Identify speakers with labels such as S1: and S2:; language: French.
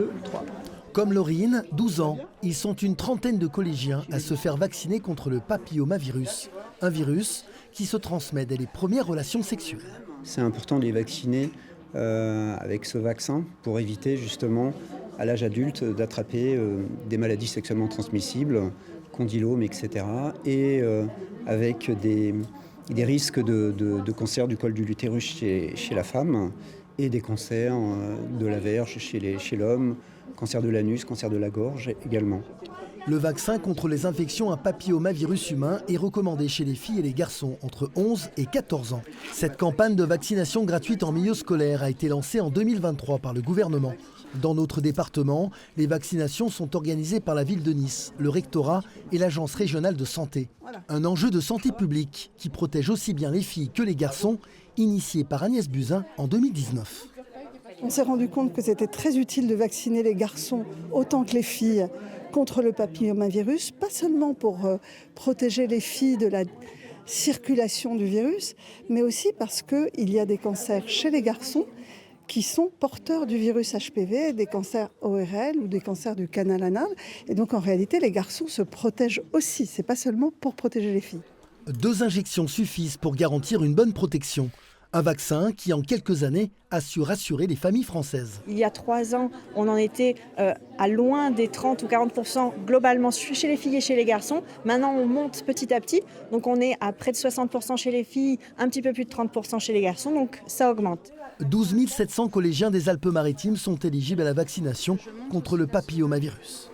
S1: 2, 3.
S2: Comme Laurine, 12 ans, ils sont une trentaine de collégiens à se faire vacciner contre le papillomavirus. Un virus qui se transmet dès les premières relations sexuelles.
S3: C'est important de les vacciner avec ce vaccin pour éviter justement à l'âge adulte d'attraper des maladies sexuellement transmissibles, condylomes, etc. Et avec des risques de cancer du col de l'utérus chez la femme et des cancers de la verge chez l'homme, cancer de l'anus, cancer de la gorge également.
S2: Le vaccin contre les infections à papillomavirus humain est recommandé chez les filles et les garçons entre 11 et 14 ans. Cette campagne de vaccination gratuite en milieu scolaire a été lancée en 2023 par le gouvernement. Dans notre département, les vaccinations sont organisées par la ville de Nice, le rectorat et l'agence régionale de santé. Un enjeu de santé publique qui protège aussi bien les filles que les garçons, initié par Agnès Buzyn en 2019.
S1: On s'est rendu compte que c'était très utile de vacciner les garçons autant que les filles contre le papillomavirus, pas seulement pour protéger les filles de la circulation du virus, mais aussi parce qu'il y a des cancers chez les garçons qui sont porteurs du virus HPV, des cancers ORL ou des cancers du canal anal. Et donc en réalité, les garçons se protègent aussi, c'est pas seulement pour protéger les filles.
S2: 2 injections suffisent pour garantir une bonne protection. Un vaccin qui, en quelques années, a su rassurer les familles françaises.
S4: Il y a 3 ans, on en était à loin des 30 ou 40% globalement chez les filles et chez les garçons. Maintenant, on monte petit à petit. Donc, on est à près de 60% chez les filles, un petit peu plus de 30% chez les garçons. Donc, ça augmente.
S2: 12 700 collégiens des Alpes-Maritimes sont éligibles à la vaccination contre le papillomavirus.